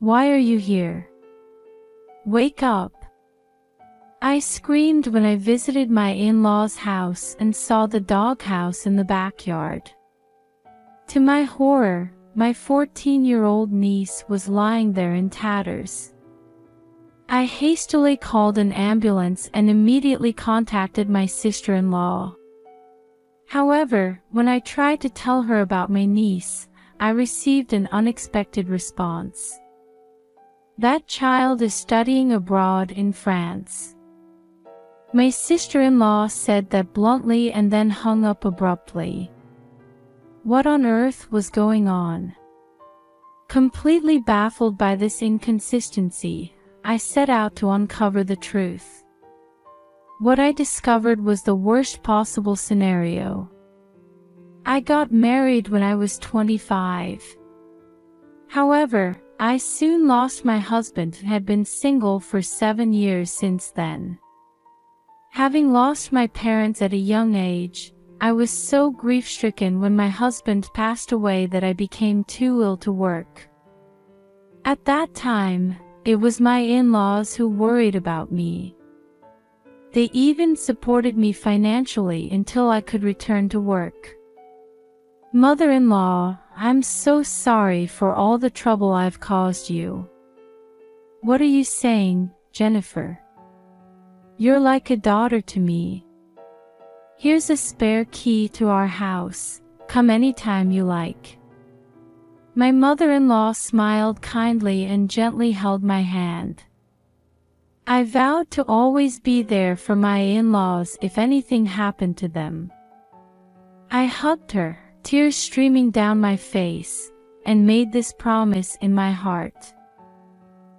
Why are you here? Wake up. I screamed when I visited my in-laws' house and saw the doghouse in the backyard. To my horror, my 14-year-old niece was lying there in tatters. I hastily called an ambulance and immediately contacted my sister-in-law. However, when I tried to tell her about my niece, I received an unexpected response. That child is studying abroad in France. My sister-in-law said that bluntly and then hung up abruptly. What on earth was going on? Completely baffled by this inconsistency, I set out to uncover the truth. What I discovered was the worst possible scenario. I got married when I was 25. However, I soon lost my husband and had been single for 7 years since then. Having lost my parents at a young age, I was so grief-stricken when my husband passed away that I became too ill to work. At that time, it was my in-laws who worried about me. They even supported me financially until I could return to work. Mother-in-law, I'm so sorry for all the trouble I've caused you. What are you saying, Jennifer? You're like a daughter to me. Here's a spare key to our house. Come anytime you like. My mother-in-law smiled kindly and gently held my hand. I vowed to always be there for my in-laws if anything happened to them. I hugged her, tears streaming down my face, and made this promise in my heart.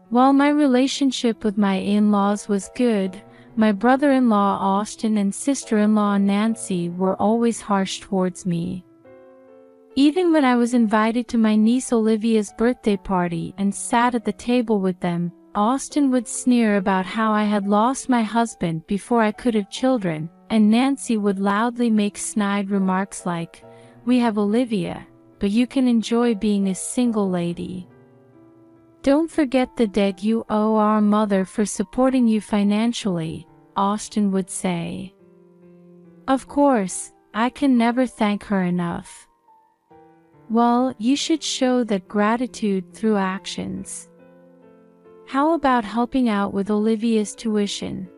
While my relationship with my in-laws was good, my brother-in-law Austin and sister-in-law Nancy were always harsh towards me. Even when I was invited to my niece Olivia's birthday party and sat at the table with them, Austin would sneer about how I had lost my husband before I could have children, and Nancy would loudly make snide remarks like, "We have Olivia, but you can enjoy being a single lady. Don't forget the debt you owe our mother for supporting you financially," Austin would say. Of course, I can never thank her enough. Well, you should show that gratitude through actions. How about helping out with Olivia's tuition?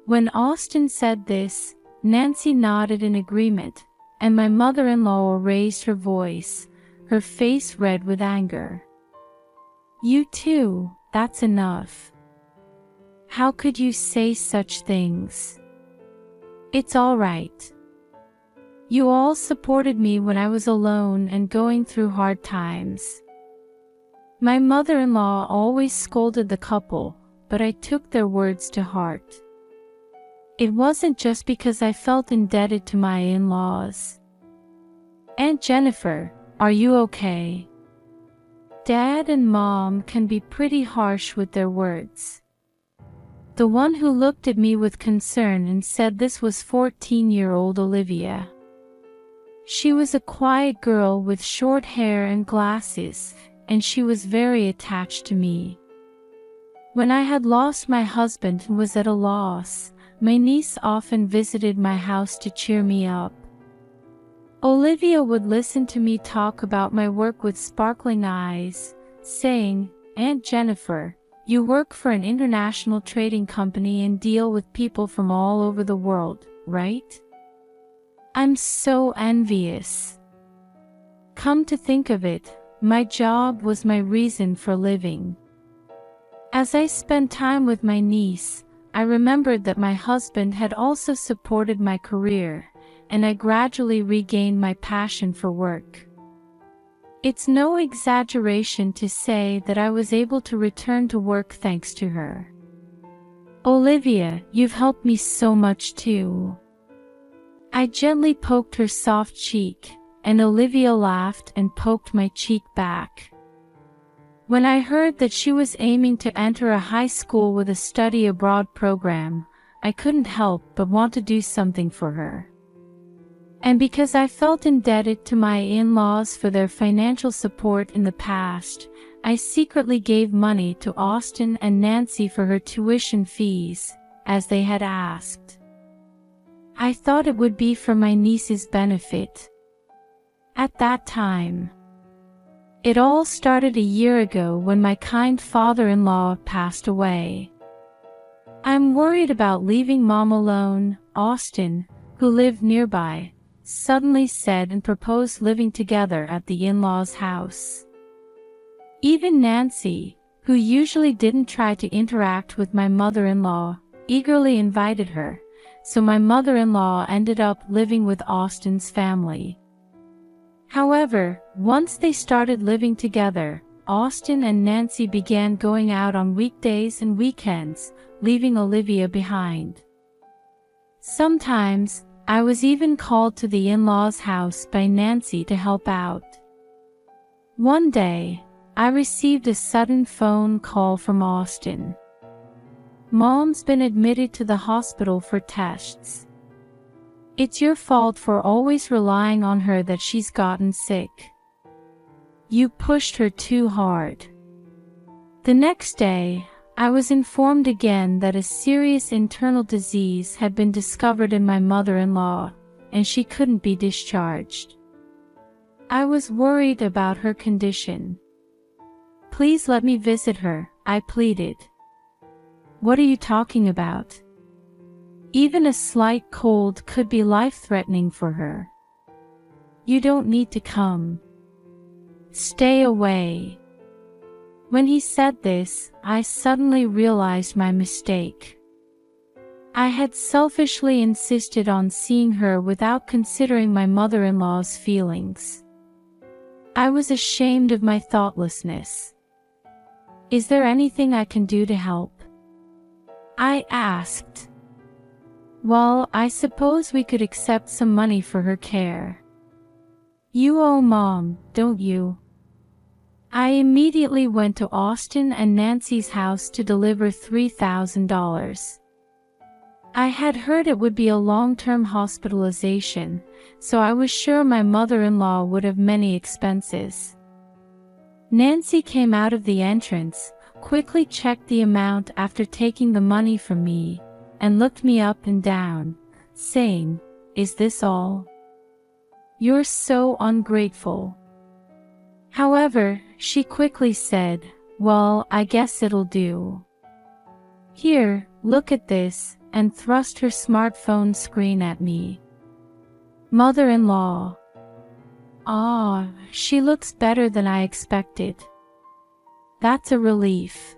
When Austin said this, Nancy nodded in agreement, and my mother-in-law raised her voice, her face red with anger. You too, that's enough. How could you say such things? It's all right. You all supported me when I was alone and going through hard times. My mother-in-law always scolded the couple, but I took their words to heart. It wasn't just because I felt indebted to my in-laws. Aunt Jennifer, are you okay? Dad and Mom can be pretty harsh with their words. The one who looked at me with concern and said this was 14-year-old Olivia. She was a quiet girl with short hair and glasses, and she was very attached to me. When I had lost my husband and was at a loss, my niece often visited my house to cheer me up. Olivia would listen to me talk about my work with sparkling eyes, saying, "Aunt Jennifer, you work for an international trading company and deal with people from all over the world, right? I'm so envious." Come to think of it, my job was my reason for living. As I spent time with my niece, I remembered that my husband had also supported my career, and I gradually regained my passion for work. It's no exaggeration to say that I was able to return to work thanks to her. Olivia, you've helped me so much too. I gently poked her soft cheek, and Olivia laughed and poked my cheek back. When I heard that she was aiming to enter a high school with a study abroad program, I couldn't help but want to do something for her. And because I felt indebted to my in-laws for their financial support in the past, I secretly gave money to Austin and Nancy for her tuition fees, as they had asked. I thought it would be for my niece's benefit. At that time, it all started a year ago when my kind father-in-law passed away. I'm worried about leaving Mom alone, Austin, who lived nearby, suddenly said and proposed living together at the in-laws' house. Even Nancy, who usually didn't try to interact with my mother-in-law, eagerly invited her, so my mother-in-law ended up living with Austin's family. However, once they started living together, Austin and Nancy began going out on weekdays and weekends, leaving Olivia behind. Sometimes, I was even called to the in-laws' house by Nancy to help out. One day, I received a sudden phone call from Austin. Mom's been admitted to the hospital for tests. It's your fault for always relying on her that she's gotten sick. You pushed her too hard. The next day, I was informed again that a serious internal disease had been discovered in my mother-in-law, and she couldn't be discharged. I was worried about her condition. Please let me visit her, I pleaded. What are you talking about? Even a slight cold could be life-threatening for her. You don't need to come. Stay away. When he said this, I suddenly realized my mistake. I had selfishly insisted on seeing her without considering my mother-in-law's feelings. I was ashamed of my thoughtlessness. Is there anything I can do to help? I asked. Well, I suppose we could accept some money for her care. You owe Mom, don't you? I immediately went to Austin and Nancy's house to deliver $3,000. I had heard it would be a long-term hospitalization, so I was sure my mother-in-law would have many expenses. Nancy came out of the entrance, quickly checked the amount after taking the money from me, and looked me up and down, saying, "Is this all? You're so ungrateful." However, she quickly said, "Well, I guess it'll do. Here, look at this," and thrust her smartphone screen at me. Mother-in-law. Ah, she looks better than I expected. That's a relief.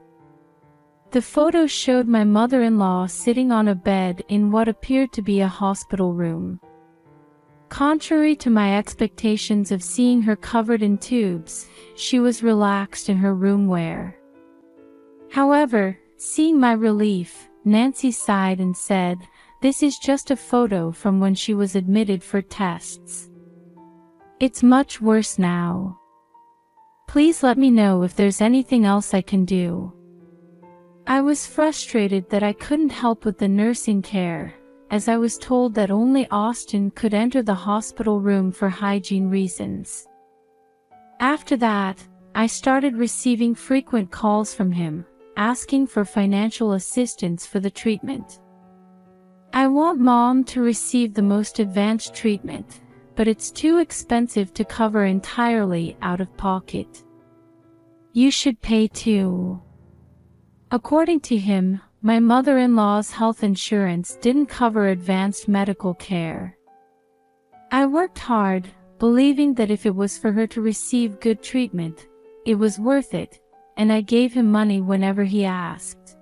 The photo showed my mother-in-law sitting on a bed in what appeared to be a hospital room. Contrary to my expectations of seeing her covered in tubes, she was relaxed in her room wear. However, seeing my relief, Nancy sighed and said, "This is just a photo from when she was admitted for tests. It's much worse now. Please let me know if there's anything else I can do." I was frustrated that I couldn't help with the nursing care, as I was told that only Austin could enter the hospital room for hygiene reasons. After that, I started receiving frequent calls from him, asking for financial assistance for the treatment. I want Mom to receive the most advanced treatment, but it's too expensive to cover entirely out of pocket. You should pay too. According to him, my mother-in-law's health insurance didn't cover advanced medical care. I worked hard, believing that if it was for her to receive good treatment, it was worth it, and I gave him money whenever he asked.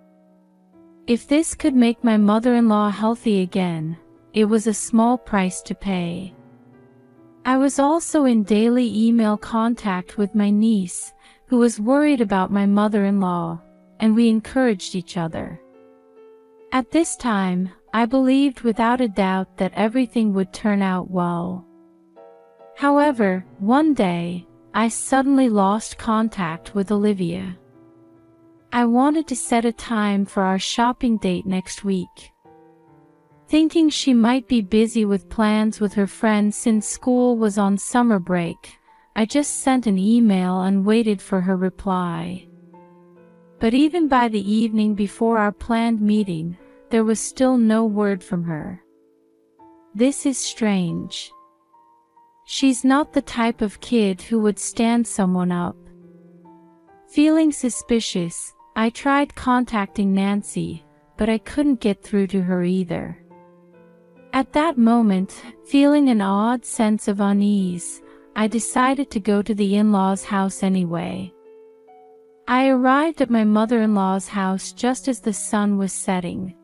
If this could make my mother-in-law healthy again, it was a small price to pay. I was also in daily email contact with my niece, who was worried about my mother-in-law, and we encouraged each other. At this time, I believed without a doubt that everything would turn out well. However, one day, I suddenly lost contact with Olivia. I wanted to set a time for our shopping date next week. Thinking she might be busy with plans with her friends since school was on summer break, I just sent an email and waited for her reply. But even by the evening before our planned meeting, there was still no word from her. This is strange. She's not the type of kid who would stand someone up. Feeling suspicious, I tried contacting Nancy, but I couldn't get through to her either. At that moment, feeling an odd sense of unease, I decided to go to the in-laws' house anyway. I arrived at my mother-in-law's house just as the sun was setting.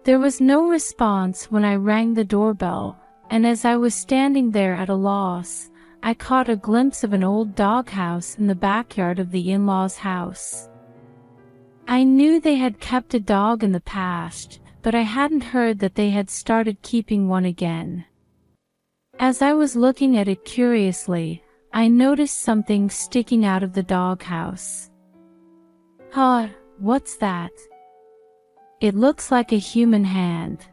There was no response when I rang the doorbell, and as I was standing there at a loss, I caught a glimpse of an old doghouse in the backyard of the in-laws' house. I knew they had kept a dog in the past, but I hadn't heard that they had started keeping one again. As I was looking at it curiously, I noticed something sticking out of the doghouse. Huh, what's that? It looks like a human hand.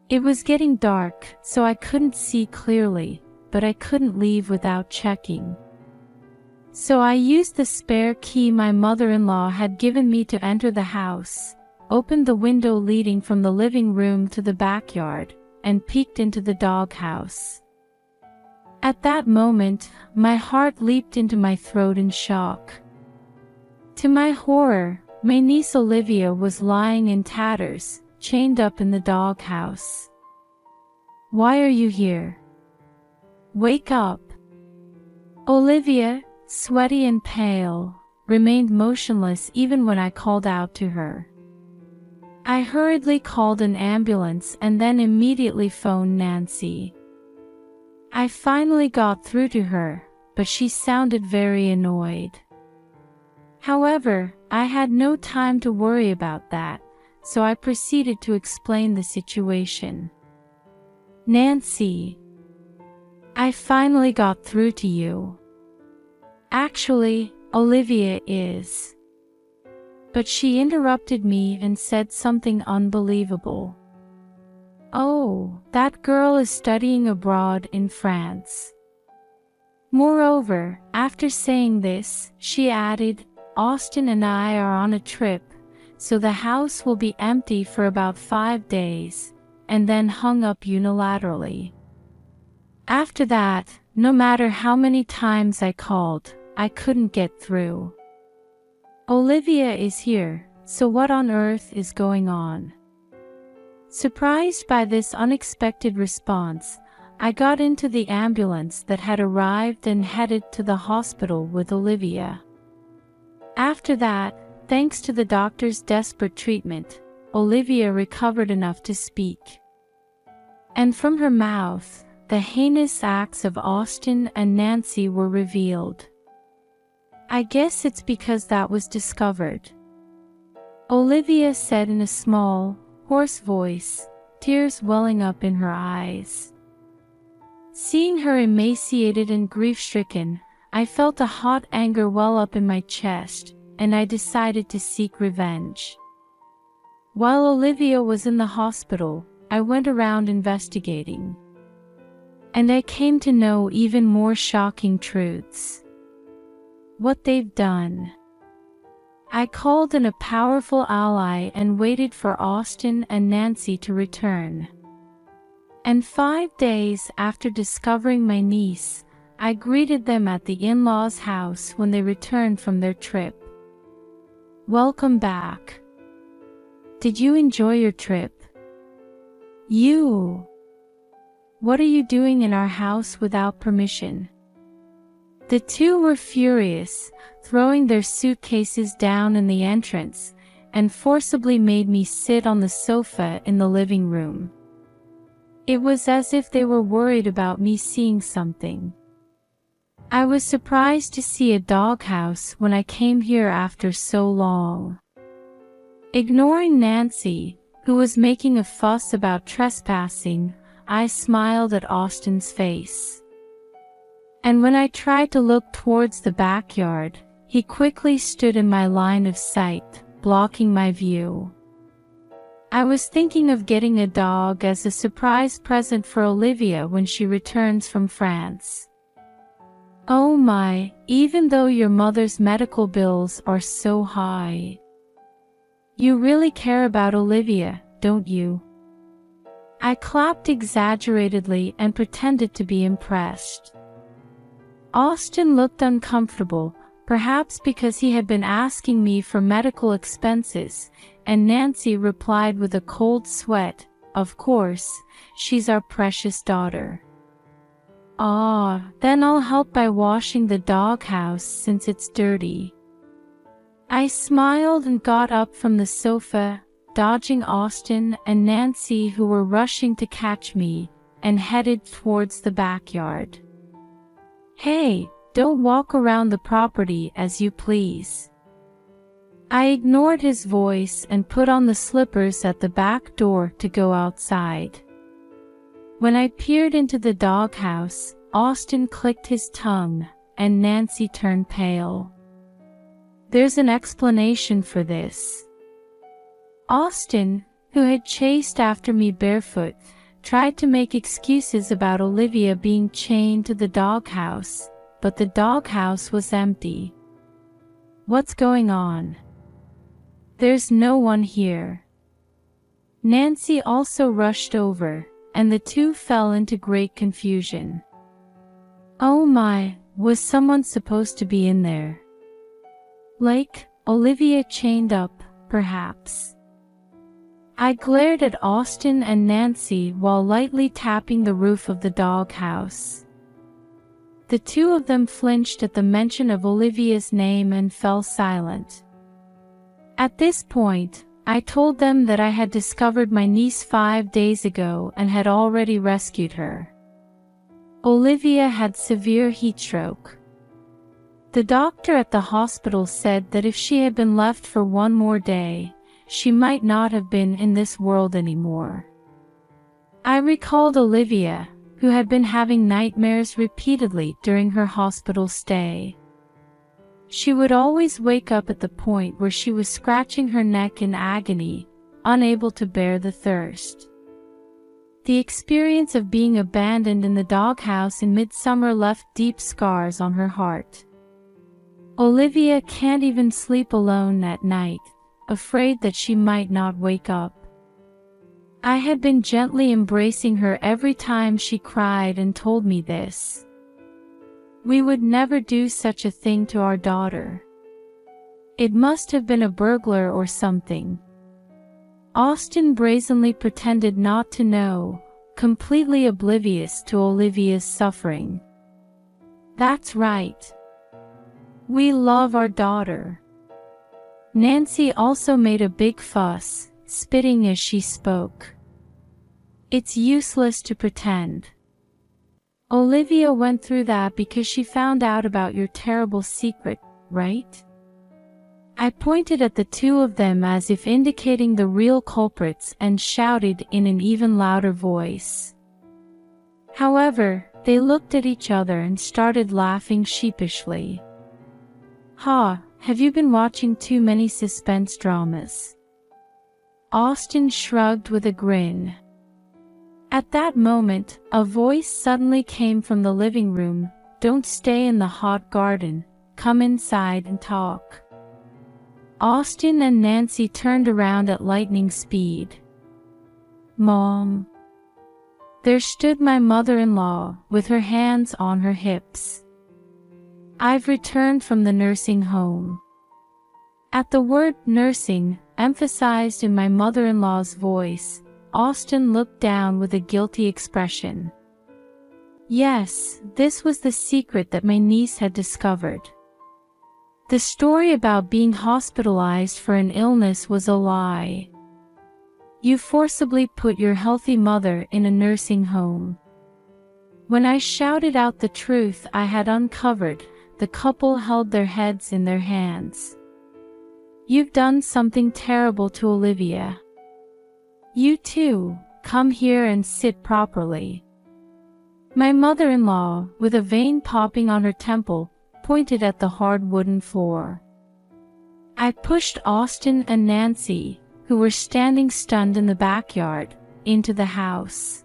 It was getting dark, so I couldn't see clearly, but I couldn't leave without checking. So I used the spare key my mother-in-law had given me to enter the house, opened the window leading from the living room to the backyard, and peeked into the doghouse. At that moment, my heart leaped into my throat in shock. To my horror, my niece Olivia was lying in tatters, chained up in the doghouse. "Why are you here? Wake up!" Olivia, sweaty and pale, remained motionless even when I called out to her. I hurriedly called an ambulance and then immediately phoned Nancy. I finally got through to her, but she sounded very annoyed. However, I had no time to worry about that, so I proceeded to explain the situation. "Nancy, I finally got through to you. Actually, Olivia is..." But she interrupted me and said something unbelievable. "Oh, that girl is studying abroad in France." Moreover, after saying this, she added, "Austin and I are on a trip, so the house will be empty for about 5 days, and then hung up unilaterally. After that, no matter how many times I called, I couldn't get through. Olivia is here, so what on earth is going on?" Surprised by this unexpected response, I got into the ambulance that had arrived and headed to the hospital with Olivia. After that, thanks to the doctor's desperate treatment, Olivia recovered enough to speak. And from her mouth, the heinous acts of Austin and Nancy were revealed. I guess it's because that was discovered. Olivia said in a small, hoarse voice, tears welling up in her eyes. Seeing her emaciated and grief-stricken, I felt a hot anger well up in my chest, and I decided to seek revenge. While Olivia was in the hospital, I went around investigating. And I came to know even more shocking truths. What they've done. I called in a powerful ally and waited for Austin and Nancy to return. And 5 days after discovering my niece, I greeted them at the in-laws' house when they returned from their trip. "Welcome back. Did you enjoy your trip? You. What are you doing in our house without permission?" The two were furious, throwing their suitcases down in the entrance, and forcibly made me sit on the sofa in the living room. It was as if they were worried about me seeing something. I was surprised to see a doghouse when I came here after so long. Ignoring Nancy, who was making a fuss about trespassing, I smiled at Austin's face. And when I tried to look towards the backyard, he quickly stood in my line of sight, blocking my view. I was thinking of getting a dog as a surprise present for Olivia when she returns from France. Oh my, even though your mother's medical bills are so high. You really care about Olivia, don't you? I clapped exaggeratedly and pretended to be impressed. Austin looked uncomfortable, perhaps because he had been asking me for medical expenses, and Nancy replied with a cold sweat, "Of course, she's our precious daughter." "Ah, then I'll help by washing the doghouse since it's dirty." I smiled and got up from the sofa, dodging Austin and Nancy, who were rushing to catch me, and headed towards the backyard. "Hey, don't walk around the property as you please." I ignored his voice and put on the slippers at the back door to go outside. When I peered into the doghouse, Austin clicked his tongue, and Nancy turned pale. There's an explanation for this. Austin, who had chased after me barefoot, tried to make excuses about Olivia being chained to the doghouse, but the doghouse was empty. "What's going on?" "There's no one here." Nancy also rushed over, and the two fell into great confusion. Oh my, was someone supposed to be in there? Like, Olivia chained up, perhaps? I glared at Austin and Nancy while lightly tapping the roof of the doghouse. The two of them flinched at the mention of Olivia's name and fell silent. At this point, I told them that I had discovered my niece 5 days ago and had already rescued her. Olivia had severe heat stroke. The doctor at the hospital said that if she had been left for one more day, she might not have been in this world anymore. I recalled Olivia, who had been having nightmares repeatedly during her hospital stay. She would always wake up at the point where she was scratching her neck in agony, unable to bear the thirst. The experience of being abandoned in the doghouse in midsummer left deep scars on her heart. Olivia can't even sleep alone at night, afraid that she might not wake up. I had been gently embracing her every time she cried and told me this. We would never do such a thing to our daughter. It must have been a burglar or something. Austin brazenly pretended not to know, completely oblivious to Olivia's suffering. That's right. We love our daughter. Nancy also made a big fuss, spitting as she spoke. It's useless to pretend. Olivia went through that because she found out about your terrible secret, right? I pointed at the two of them as if indicating the real culprits and shouted in an even louder voice. However, they looked at each other and started laughing sheepishly. "Ha, have you been watching too many suspense dramas?" Austin shrugged with a grin. At that moment, a voice suddenly came from the living room. "Don't stay in the hot garden, come inside and talk." Austin and Nancy turned around at lightning speed. "Mom." There stood my mother-in-law, with her hands on her hips. "I've returned from the nursing home." At the word nursing, emphasized in my mother-in-law's voice, Austin looked down with a guilty expression. Yes, this was the secret that my niece had discovered. The story about being hospitalized for an illness was a lie. You forcibly put your healthy mother in a nursing home. When I shouted out the truth I had uncovered, the couple held their heads in their hands. "You've done something terrible to Olivia. You too, come here and sit properly." My mother-in-law, with a vein popping on her temple, pointed at the hard wooden floor. I pushed Austin and Nancy, who were standing stunned in the backyard, into the house.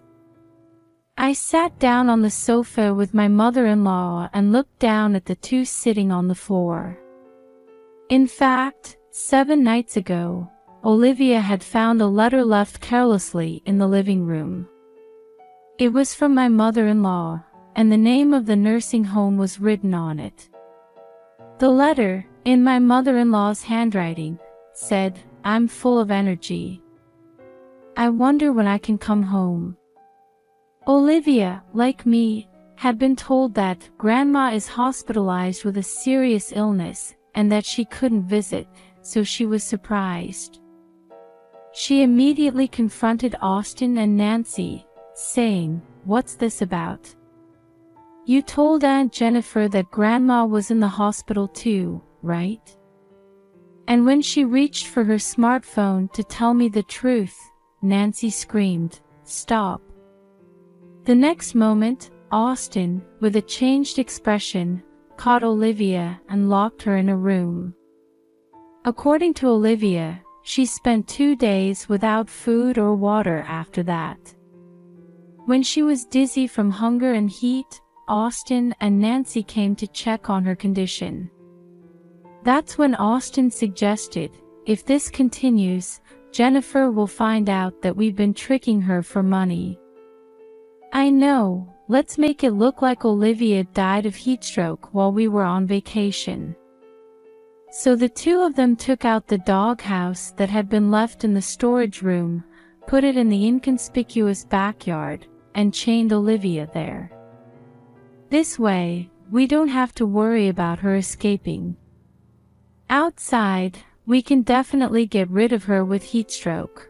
I sat down on the sofa with my mother-in-law and looked down at the two sitting on the floor. In fact, 7 nights ago, Olivia had found a letter left carelessly in the living room. It was from my mother-in-law, and the name of the nursing home was written on it. The letter, in my mother-in-law's handwriting, said, "I'm full of energy. I wonder when I can come home." Olivia, like me, had been told that Grandma is hospitalized with a serious illness and that she couldn't visit, so she was surprised. She immediately confronted Austin and Nancy, saying, "What's this about? You told Aunt Jennifer that Grandma was in the hospital too, right?" And when she reached for her smartphone to tell me the truth, Nancy screamed, "Stop." The next moment, Austin, with a changed expression, caught Olivia and locked her in a room. According to Olivia, she spent 2 days without food or water after that. When she was dizzy from hunger and heat, Austin and Nancy came to check on her condition. That's when Austin suggested, "If this continues, Jennifer will find out that we've been tricking her for money." "I know, let's make it look like Olivia died of heatstroke while we were on vacation." So the two of them took out the doghouse that had been left in the storage room, put it in the inconspicuous backyard, and chained Olivia there. This way, we don't have to worry about her escaping. Outside, we can definitely get rid of her with heatstroke.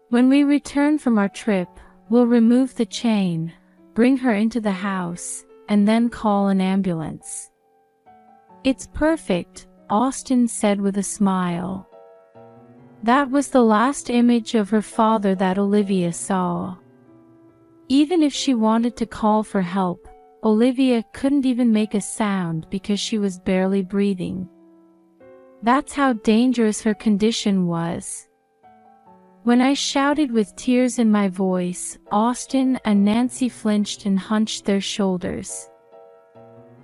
When we return from our trip, we'll remove the chain, bring her into the house, and then call an ambulance. "It's perfect," Austin said with a smile. That was the last image of her father that Olivia saw. Even if she wanted to call for help, Olivia couldn't even make a sound because she was barely breathing. That's how dangerous her condition was. When I shouted with tears in my voice, Austin and Nancy flinched and hunched their shoulders.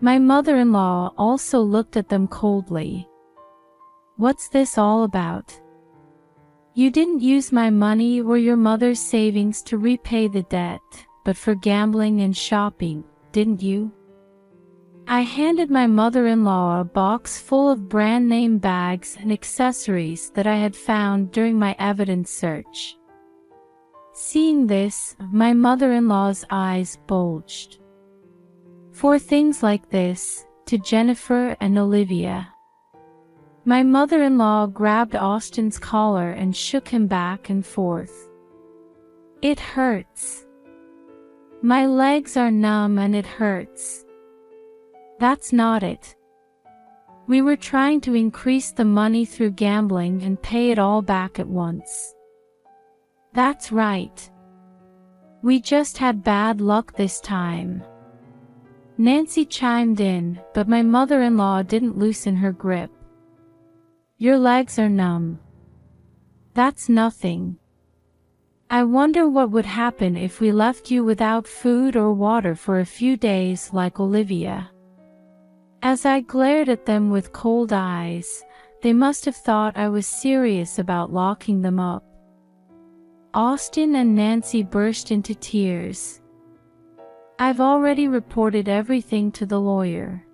My mother-in-law also looked at them coldly. "What's this all about? You didn't use my money or your mother's savings to repay the debt, but for gambling and shopping, didn't you?" I handed my mother-in-law a box full of brand-name bags and accessories that I had found during my evidence search. Seeing this, my mother-in-law's eyes bulged. "For things like this, to Jennifer and Olivia." My mother-in-law grabbed Austin's collar and shook him back and forth. "It hurts. My legs are numb and it hurts." "That's not it. We were trying to increase the money through gambling and pay it all back at once." "That's right. We just had bad luck this time." Nancy chimed in, but my mother-in-law didn't loosen her grip. "Your legs are numb. That's nothing. I wonder what would happen if we left you without food or water for a few days like Olivia." As I glared at them with cold eyes, they must have thought I was serious about locking them up. Austin and Nancy burst into tears. "I've already reported everything to the lawyer.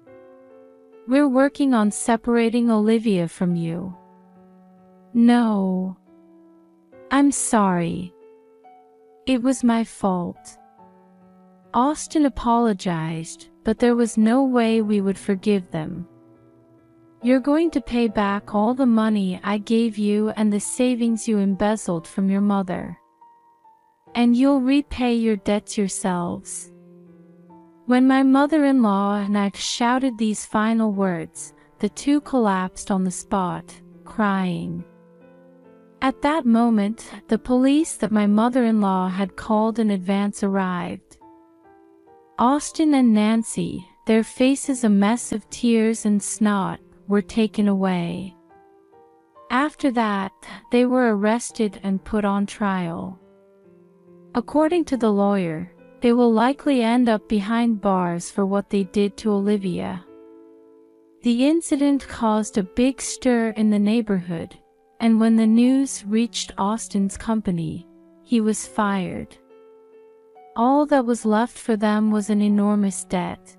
We're working on separating Olivia from you." "No. I'm sorry. It was my fault." Austin apologized, but there was no way we would forgive them. "You're going to pay back all the money I gave you and the savings you embezzled from your mother. And you'll repay your debts yourselves." When my mother-in-law and I shouted these final words, the two collapsed on the spot, crying. At that moment, the police that my mother-in-law had called in advance arrived. Austin and Nancy, their faces a mess of tears and snot, were taken away. After that, they were arrested and put on trial. According to the lawyer, they will likely end up behind bars for what they did to Olivia. The incident caused a big stir in the neighborhood, and when the news reached Austin's company, he was fired. All that was left for them was an enormous debt.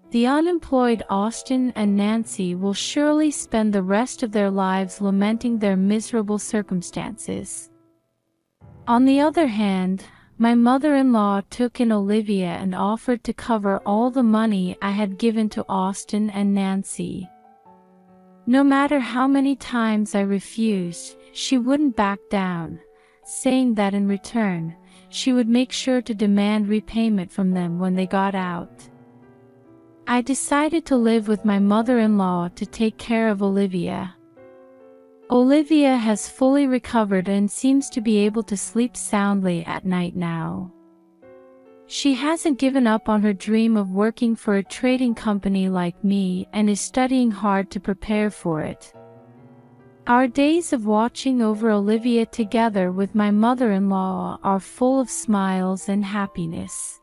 The unemployed Austin and Nancy will surely spend the rest of their lives lamenting their miserable circumstances. On the other hand, my mother-in-law took in Olivia and offered to cover all the money I had given to Austin and Nancy. No matter how many times I refused, she wouldn't back down, saying that in return, she would make sure to demand repayment from them when they got out. I decided to live with my mother-in-law to take care of Olivia. Olivia has fully recovered and seems to be able to sleep soundly at night now. She hasn't given up on her dream of working for a trading company like me and is studying hard to prepare for it. Our days of watching over Olivia together with my mother-in-law are full of smiles and happiness.